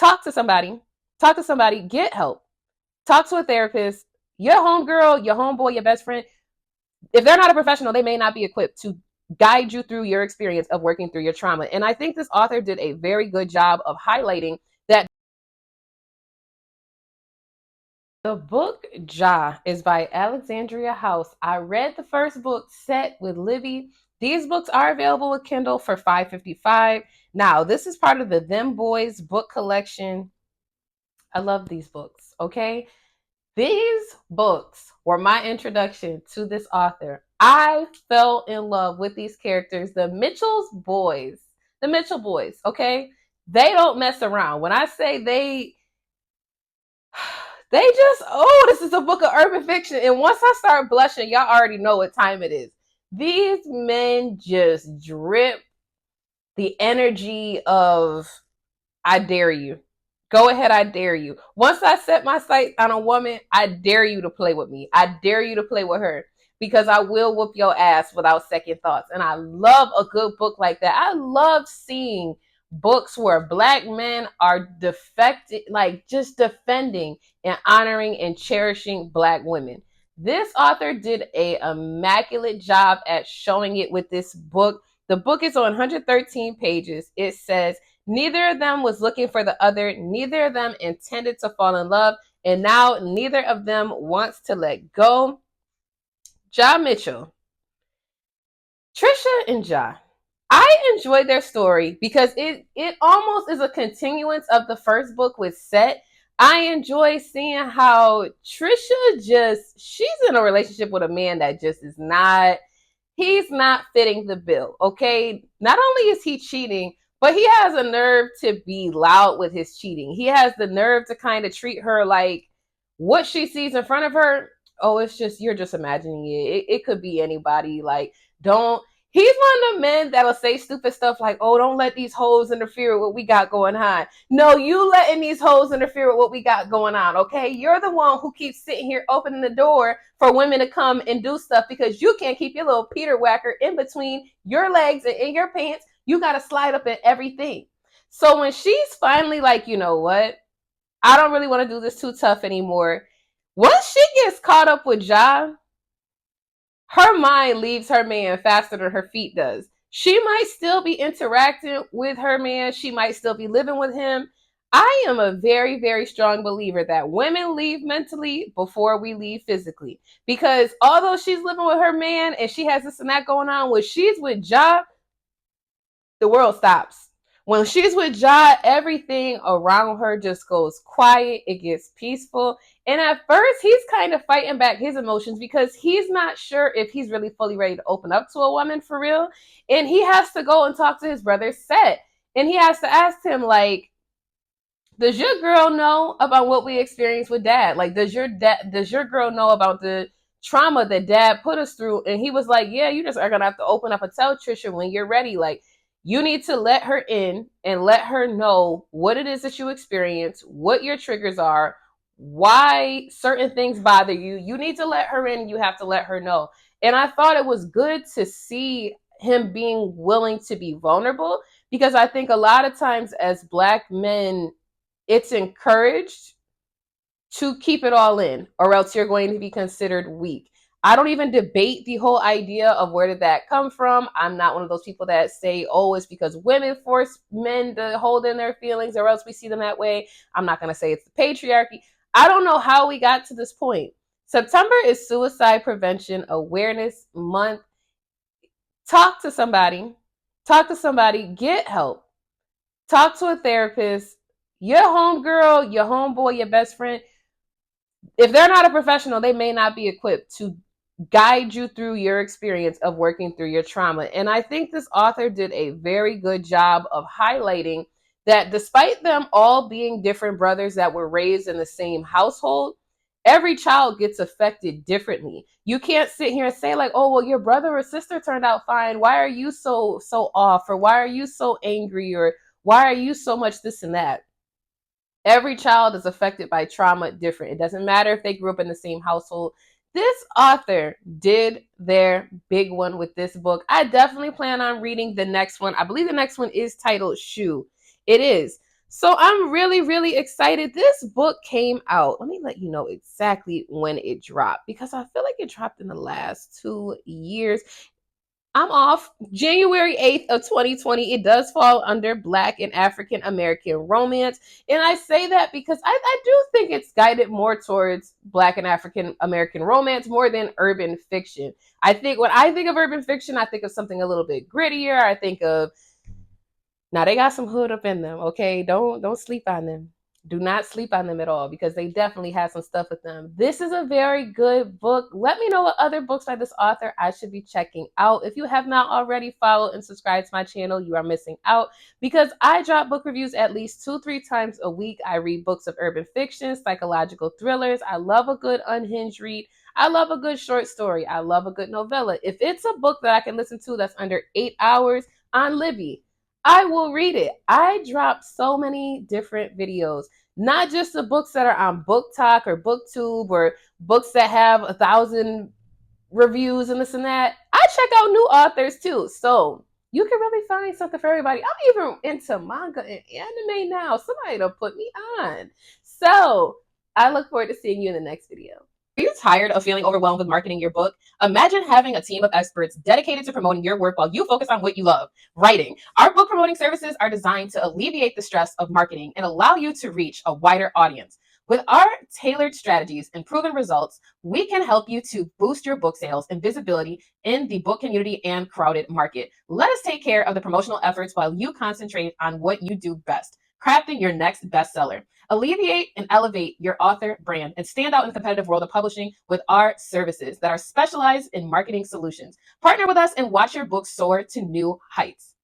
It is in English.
Talk to somebody. Talk to somebody. Get help. Talk to a therapist. Your homegirl, your homeboy, your best friend. If they're not a professional, they may not be equipped to guide you through your experience of working through your trauma. And I think this author did a very good job of highlighting that. The book Ja is by Alexandria House. I read the first book, Set, with Livy. These books are available with Kindle for $5.55. Now, this is part of the Them Boys book collection. I love these books, okay? These books were my introduction to this author. I fell in love with these characters, the Mitchell boys, okay? They don't mess around. When I say they just, oh, this is a book of urban fiction. And once I start blushing, y'all already know what time it is. These men just drip the energy of, I dare you. Go ahead, I dare you. Once I set my sights on a woman, I dare you to play with me. I dare you to play with her because I will whoop your ass without second thoughts. And I love a good book like that. I love seeing books where Black men are like just defending and honoring and cherishing Black women. This author did an immaculate job at showing it with this book. The book is on 113 pages. It says, neither of them was looking for the other. Neither of them intended to fall in love. And now neither of them wants to let go. Ja Mitchell. Trisha and Ja. I enjoyed their story because it almost is a continuance of the first book with Set. I enjoy seeing how Trisha she's in a relationship with a man that just is not, he's not fitting the bill, okay? Not only is he cheating, but he has a nerve to be loud with his cheating. He has the nerve to kind of treat her like what she sees in front of her. Oh, it's just, you're just imagining it. It could be anybody. Like, don't, he's one of the men that'll say stupid stuff like, oh, don't let these hoes interfere with what we got going on. No, you letting these hoes interfere with what we got going on, okay? You're the one who keeps sitting here opening the door for women to come and do stuff because you can't keep your little Peter whacker in between your legs and in your pants. You got to slide up in everything. So when she's finally like, you know what? I don't really want to do this too tough anymore. Once she gets caught up with Ja, her mind leaves her man faster than her feet does. She might still be interacting with her man. She might still be living with him. I am a very, very strong believer that women leave mentally before we leave physically. Because although she's living with her man and she has this and that going on, when she's with Ja, the world stops. When she's with Ja, everything around her just goes quiet. It gets peaceful. And at first, he's kind of fighting back his emotions because he's not sure if he's really fully ready to open up to a woman for real. And he has to go and talk to his brother, Set. And he has to ask him, like, does your girl know about what we experienced with Dad? Like, does your girl know about the trauma that Dad put us through? And he was like, yeah, you just are going to have to open up and tell Trisha when you're ready. Like, you need to let her in and let her know what it is that you experience, what your triggers are, why certain things bother you. You need to let her in. You have to let her know. And I thought it was good to see him being willing to be vulnerable because I think a lot of times as Black men, it's encouraged to keep it all in or else you're going to be considered weak. I don't even debate the whole idea of where did that come from. I'm not one of those people that say, oh, it's because women force men to hold in their feelings or else we see them that way. I'm not going to say it's the patriarchy. I don't know how we got to this point. September is Suicide Prevention Awareness Month. Talk to somebody. Talk to somebody. Get help. Talk to a therapist. Your homegirl, your homeboy, your best friend. If they're not a professional, they may not be equipped to guide you through your experience of working through your trauma. And I think this author did a very good job of highlighting that despite them all being different brothers that were raised in the same household, every child gets affected differently. You can't sit here and say like, oh, well, your brother or sister turned out fine. Why are you so off? Or why are you so angry? Or why are you so much this and that? Every child is affected by trauma different. It doesn't matter if they grew up in the same household. This author did their big one with this book. I definitely plan on reading the next one. I believe the next one is titled Shoe. It is. So I'm really, really excited. This book came out. Let me let you know exactly when it dropped because I feel like it dropped in the last 2 years. I'm off. January 8th of 2020. It does fall under Black and African American romance. And I say that because I do think it's guided more towards Black and African American romance more than urban fiction. I think when I think of urban fiction, I think of something a little bit grittier. I think of now they got some hood up in them, okay? Don't sleep on them. Do not sleep on them at all because they definitely have some stuff with them. This is a very good book. Let me know what other books by this author I should be checking out. If you have not already followed and subscribed to my channel, you are missing out because I drop book reviews at least 2-3 times a week. I read books of urban fiction, psychological thrillers. I love a good unhinged read. I love a good short story. I love a good novella. If it's a book that I can listen to that's under 8 hours on Libby, I will read it. I drop so many different videos, not just the books that are on Book Talk or BookTube or books that have 1,000 reviews and this and that. I check out new authors too. So you can really find something for everybody. I'm even into manga and anime now. Somebody to put me on. So I look forward to seeing you in the next video. Are you tired of feeling overwhelmed with marketing your book? Imagine having a team of experts dedicated to promoting your work while you focus on what you love, writing. Our book promoting services are designed to alleviate the stress of marketing and allow you to reach a wider audience. With our tailored strategies and proven results, we can help you to boost your book sales and visibility in the book community and crowded market. Let us take care of the promotional efforts while you concentrate on what you do best, crafting your next bestseller. Alleviate and elevate your author brand and stand out in the competitive world of publishing with our services that are specialized in marketing solutions. Partner with us and watch your book soar to new heights.